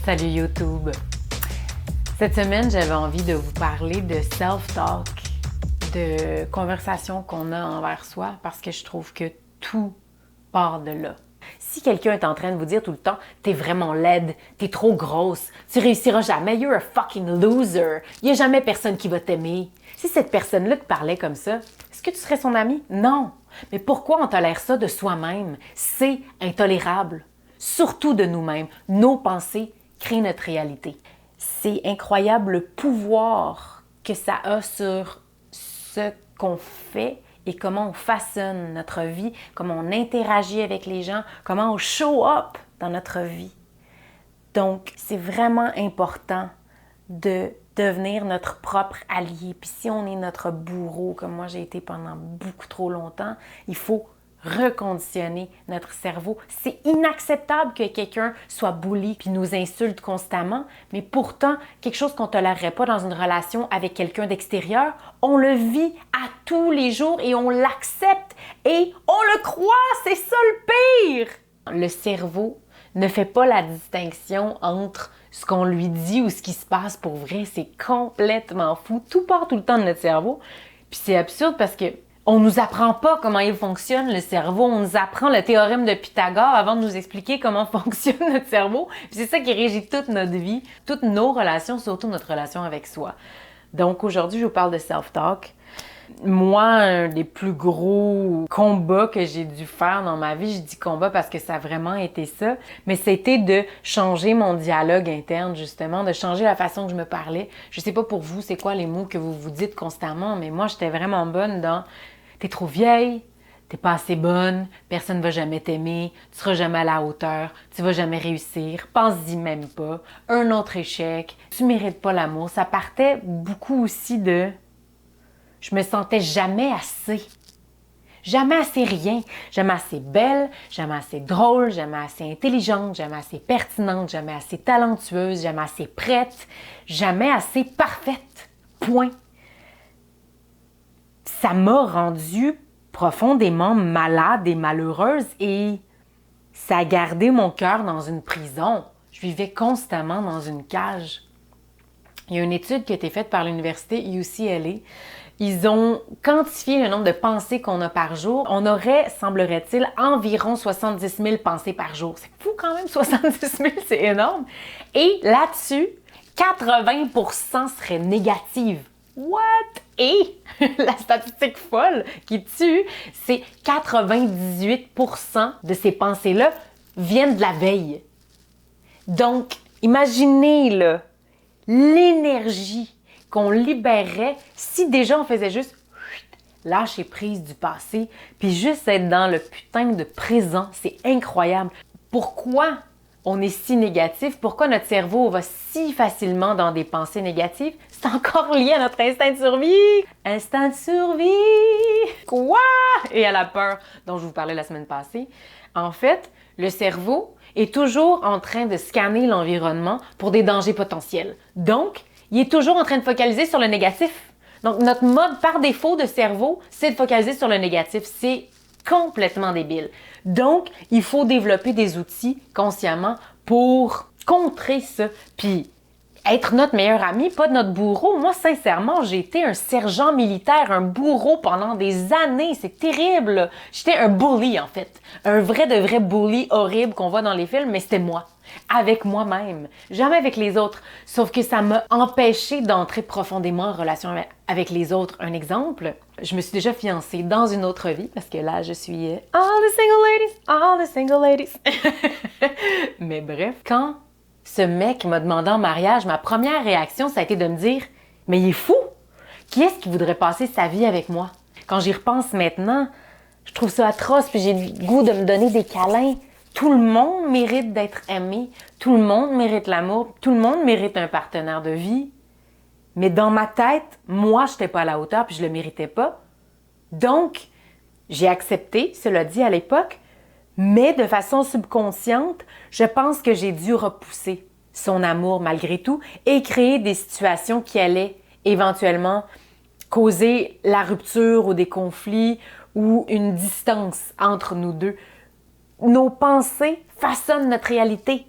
Salut YouTube! Cette semaine, j'avais envie de vous parler de self-talk, de conversation qu'on a envers soi, parce que je trouve que tout part de là. Si quelqu'un est en train de vous dire tout le temps « T'es vraiment laide, t'es trop grosse, tu réussiras jamais, you're a fucking loser, il n'y a jamais personne qui va t'aimer », si cette personne-là te parlait comme ça, est-ce que tu serais son ami? Non! Mais pourquoi on tolère ça de soi-même? C'est intolérable. Surtout de nous-mêmes. Nos pensées créent notre réalité. C'est incroyable le pouvoir que ça a sur ce qu'on fait et comment on façonne notre vie, comment on interagit avec les gens, comment on show up dans notre vie. Donc, c'est vraiment important de devenir notre propre allié. Puis si on est notre bourreau, comme moi j'ai été pendant beaucoup trop longtemps, il faut reconditionner notre cerveau. C'est inacceptable que quelqu'un soit bully puis nous insulte constamment, mais pourtant, quelque chose qu'on ne tolérerait pas dans une relation avec quelqu'un d'extérieur, on le vit à tous les jours et on l'accepte et on le croit, c'est ça le pire! Le cerveau ne fait pas la distinction entre ce qu'on lui dit ou ce qui se passe pour vrai. C'est complètement fou. Tout part tout le temps de notre cerveau. Puis c'est absurde parce que on nous apprend pas comment il fonctionne, le cerveau. On nous apprend le théorème de Pythagore avant de nous expliquer comment fonctionne notre cerveau. Puis c'est ça qui régit toute notre vie, toutes nos relations, surtout notre relation avec soi. Donc aujourd'hui, je vous parle de self-talk. Moi, un des plus gros combats que j'ai dû faire dans ma vie, je dis combat parce que ça a vraiment été ça, mais c'était de changer mon dialogue interne, justement, de changer la façon que je me parlais. Je sais pas pour vous, c'est quoi les mots que vous vous dites constamment, mais moi, j'étais vraiment bonne dans « t'es trop vieille, t'es pas assez bonne, personne va jamais t'aimer, tu seras jamais à la hauteur, tu vas jamais réussir, pense-y même pas, un autre échec, tu mérites pas l'amour ». Ça partait beaucoup aussi de... Je me sentais jamais assez. Jamais assez rien. Jamais assez belle, jamais assez drôle, jamais assez intelligente, jamais assez pertinente, jamais assez talentueuse, jamais assez prête, jamais assez parfaite. Point. Ça m'a rendue profondément malade et malheureuse et ça a gardé mon cœur dans une prison. Je vivais constamment dans une cage. Il y a une étude qui a été faite par l'université UCLA. Ils ont quantifié le nombre de pensées qu'on a par jour. On aurait, semblerait-il, environ 70 000 pensées par jour. C'est fou quand même, 70 000, c'est énorme. Et là-dessus, 80 % seraient négatives. What? Et la statistique folle qui tue, c'est 98 % de ces pensées-là viennent de la veille. Donc, imaginez là, l'énergie qu'on libérerait si déjà on faisait juste lâcher prise du passé, puis juste être dans le putain de présent. C'est incroyable. Pourquoi on est si négatif? Pourquoi notre cerveau va si facilement dans des pensées négatives? C'est encore lié à notre instinct de survie. Instinct de survie! Quoi? Et à la peur dont je vous parlais la semaine passée. En fait, le cerveau est toujours en train de scanner l'environnement pour des dangers potentiels. Donc, il est toujours en train de focaliser sur le négatif. Donc, notre mode par défaut de cerveau, c'est de focaliser sur le négatif. C'est complètement débile. Donc, il faut développer des outils consciemment pour contrer ça. Puis, être notre meilleur ami, pas notre bourreau. Moi, sincèrement, j'ai été un sergent militaire, un bourreau pendant des années. C'est terrible. J'étais un bully, en fait. Un vrai de vrai bully horrible qu'on voit dans les films, mais c'était moi. Avec moi-même. Jamais avec les autres. Sauf que ça m'a empêché d'entrer profondément en relation avec les autres. Un exemple, je me suis déjà fiancée dans une autre vie, parce que là, je suis all the single ladies. Mais bref, quand ce mec m'a demandé en mariage, ma première réaction, ça a été de me dire « Mais il est fou! Qui est-ce qui voudrait passer sa vie avec moi? » Quand j'y repense maintenant, je trouve ça atroce, puis j'ai le goût de me donner des câlins. Tout le monde mérite d'être aimé, tout le monde mérite l'amour, tout le monde mérite un partenaire de vie. Mais dans ma tête, moi, je n'étais pas à la hauteur, puis je le méritais pas. Donc, j'ai accepté, cela dit à l'époque, mais de façon subconsciente, je pense que j'ai dû repousser son amour malgré tout et créer des situations qui allaient éventuellement causer la rupture ou des conflits ou une distance entre nous deux. Nos pensées façonnent notre réalité.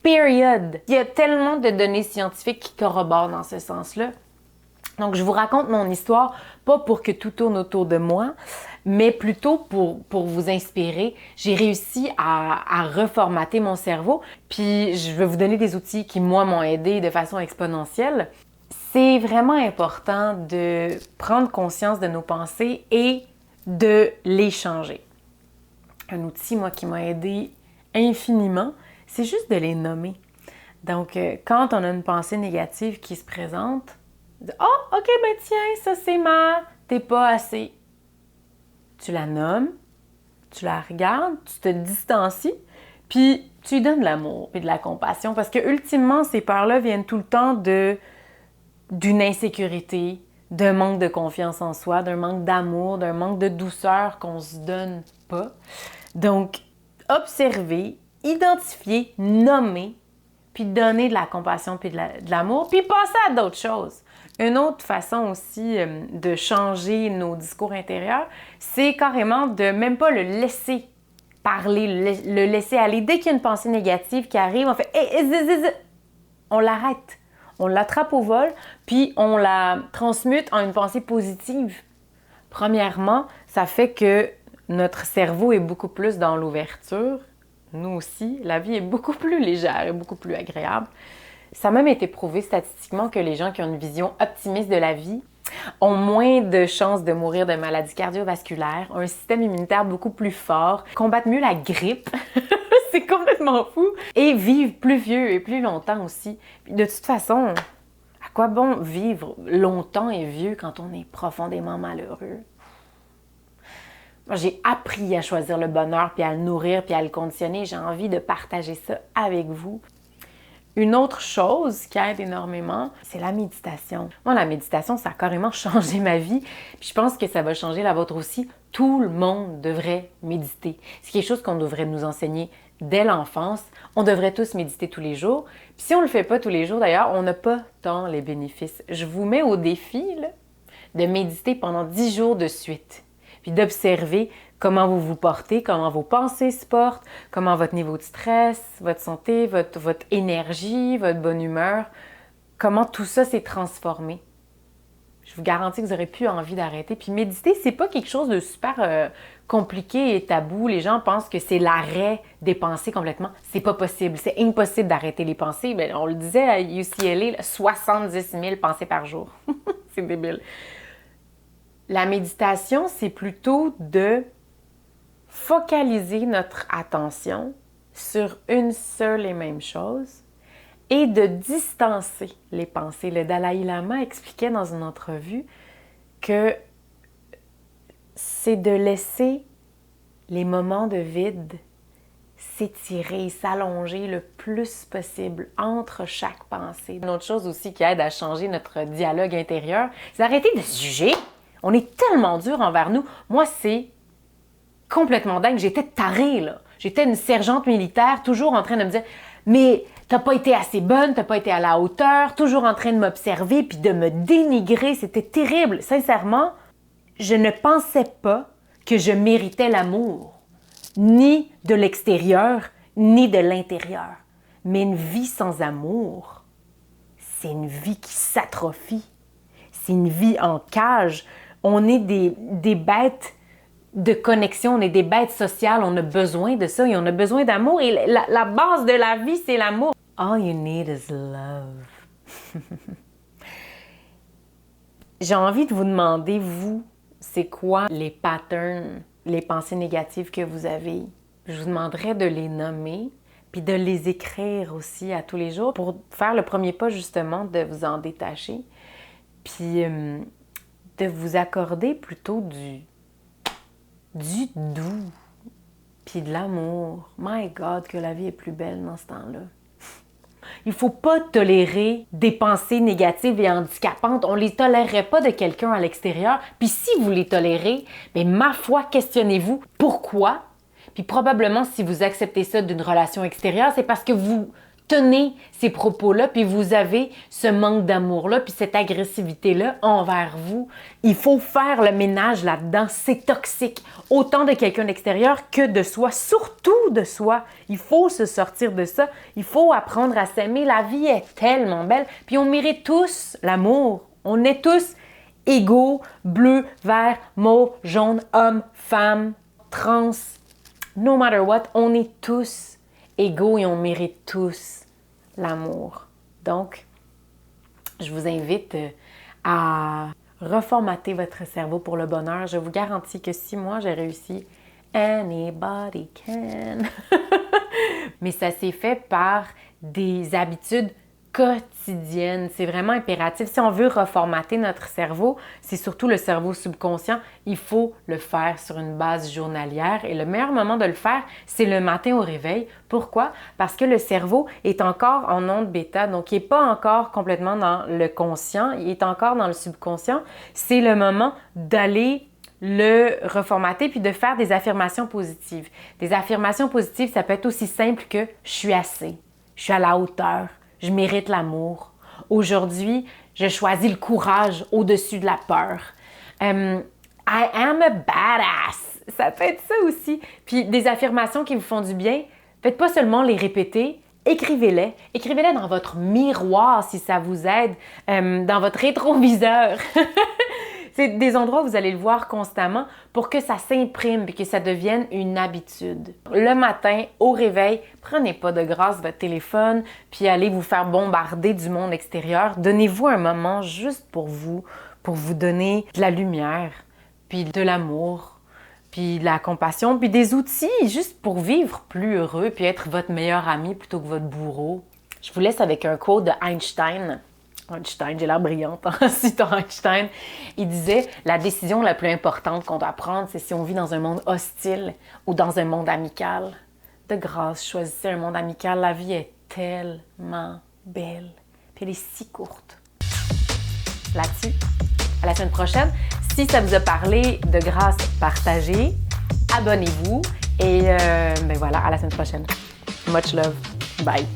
Period. Il y a tellement de données scientifiques qui corroborent dans ce sens-là. Donc, je vous raconte mon histoire, pas pour que tout tourne autour de moi, mais plutôt pour vous inspirer. J'ai réussi à reformater mon cerveau, puis je vais vous donner des outils qui, moi, m'ont aidé de façon exponentielle. C'est vraiment important de prendre conscience de nos pensées et de les changer. Un outil, moi, qui m'a aidé infiniment, c'est juste de les nommer. Donc, quand on a une pensée négative qui se présente, oh, ok, ben tiens, ça c'est t'es pas assez. Tu la nommes, tu la regardes, tu te distancies, puis tu lui donnes de l'amour et de la compassion parce que ultimement, ces peurs-là viennent tout le temps d'une insécurité, d'un manque de confiance en soi, d'un manque d'amour, d'un manque de douceur qu'on se donne pas. Donc, observer, identifier, nommer, puis donner de la compassion puis de l'amour, puis passer à d'autres choses. Une autre façon aussi de changer nos discours intérieurs, c'est carrément de même pas le laisser parler, le laisser aller. Dès qu'il y a une pensée négative qui arrive, on fait on l'arrête. On l'attrape au vol, puis on la transmute en une pensée positive. Premièrement, ça fait que notre cerveau est beaucoup plus dans l'ouverture. Nous aussi, la vie est beaucoup plus légère et beaucoup plus agréable. Ça a même été prouvé statistiquement que les gens qui ont une vision optimiste de la vie ont moins de chances de mourir de maladies cardiovasculaires, un système immunitaire beaucoup plus fort, combattent mieux la grippe, c'est complètement fou, et vivent plus vieux et plus longtemps aussi. Puis de toute façon, à quoi bon vivre longtemps et vieux quand on est profondément malheureux? Moi, j'ai appris à choisir le bonheur, puis à le nourrir, puis à le conditionner. J'ai envie de partager ça avec vous. Une autre chose qui aide énormément, c'est la méditation. Moi, la méditation, ça a carrément changé ma vie. Puis je pense que ça va changer la vôtre aussi. Tout le monde devrait méditer. C'est quelque chose qu'on devrait nous enseigner dès l'enfance. On devrait tous méditer tous les jours. Puis si on ne le fait pas tous les jours, d'ailleurs, on n'a pas tant les bénéfices. Je vous mets au défi là, de méditer pendant 10 jours de suite. Puis d'observer comment vous vous portez, comment vos pensées se portent, comment votre niveau de stress, votre santé, votre énergie, votre bonne humeur, comment tout ça s'est transformé. Je vous garantis que vous n'aurez plus envie d'arrêter. Puis méditer, c'est pas quelque chose de super compliqué et tabou. Les gens pensent que c'est l'arrêt des pensées complètement. C'est pas possible. C'est impossible d'arrêter les pensées. Bien, on le disait à UCLA, 70 000 pensées par jour. C'est débile. La méditation, c'est plutôt de focaliser notre attention sur une seule et même chose et de distancer les pensées. Le Dalai Lama expliquait dans une entrevue que c'est de laisser les moments de vide s'étirer, s'allonger le plus possible entre chaque pensée. Une autre chose aussi qui aide à changer notre dialogue intérieur, c'est d'arrêter de se juger. On est tellement dur envers nous. Moi, c'est complètement dingue. J'étais tarée, là. J'étais une sergente militaire, toujours en train de me dire « Mais t'as pas été assez bonne, t'as pas été à la hauteur », toujours en train de m'observer puis de me dénigrer. C'était terrible. Sincèrement, je ne pensais pas que je méritais l'amour, ni de l'extérieur, ni de l'intérieur. Mais une vie sans amour, c'est une vie qui s'atrophie. C'est une vie en cage. On est des bêtes de connexion, on est des bêtes sociales, on a besoin de ça et on a besoin d'amour. Et la base de la vie, c'est l'amour. All you need is love. J'ai envie de vous demander, vous, c'est quoi les patterns, les pensées négatives que vous avez? Je vous demanderais de les nommer, puis de les écrire aussi à tous les jours pour faire le premier pas, justement, de vous en détacher. Puis de vous accorder plutôt du doux, puis de l'amour. My God, que la vie est plus belle dans ce temps-là. Il ne faut pas tolérer des pensées négatives et handicapantes. On ne les tolérerait pas de quelqu'un à l'extérieur. Puis si vous les tolérez, bien, ma foi, questionnez-vous pourquoi. Puis probablement, si vous acceptez ça d'une relation extérieure, c'est parce que vous tenez ces propos-là, puis vous avez ce manque d'amour-là, puis cette agressivité-là envers vous, il faut faire le ménage là-dedans. C'est toxique, autant de quelqu'un d'extérieur que de soi, surtout de soi. Il faut se sortir de ça. Il faut apprendre à s'aimer. La vie est tellement belle, puis on mérite tous l'amour. On est tous égaux, bleu, vert, mauve, jaune, homme, femme, trans, no matter what, on est tous égaux et on mérite tous l'amour. Donc, je vous invite à reformater votre cerveau pour le bonheur. Je vous garantis que si moi j'ai réussi, anybody can. Mais ça s'est fait par des habitudes quotidienne. C'est vraiment impératif. Si on veut reformater notre cerveau, c'est surtout le cerveau subconscient, il faut le faire sur une base journalière. Et le meilleur moment de le faire, c'est le matin au réveil. Pourquoi? Parce que le cerveau est encore en onde bêta, donc il n'est pas encore complètement dans le conscient, il est encore dans le subconscient. C'est le moment d'aller le reformater puis de faire des affirmations positives. Des affirmations positives, ça peut être aussi simple que « je suis assez »,« je suis à la hauteur », je mérite l'amour. Aujourd'hui, je choisis le courage au-dessus de la peur. I am a badass. Ça peut être ça aussi. Puis des affirmations qui vous font du bien, faites pas seulement les répéter, écrivez-les. Écrivez-les dans votre miroir si ça vous aide, dans votre rétroviseur. C'est des endroits où vous allez le voir constamment pour que ça s'imprime et que ça devienne une habitude. Le matin, au réveil, prenez pas de grâce votre téléphone puis allez vous faire bombarder du monde extérieur. Donnez-vous un moment juste pour vous donner de la lumière, puis de l'amour, puis de la compassion, puis des outils juste pour vivre plus heureux puis être votre meilleur ami plutôt que votre bourreau. Je vous laisse avec un quote de Einstein. Einstein, j'ai l'air brillante, hein? Citant Einstein, il disait « La décision la plus importante qu'on doit prendre, c'est si on vit dans un monde hostile ou dans un monde amical. De grâce, choisissez un monde amical, la vie est tellement belle, puis elle est si courte. » Là-dessus, à la semaine prochaine. Si ça vous a parlé, de grâce, partagez, abonnez-vous et ben voilà, à la semaine prochaine. Much love. Bye.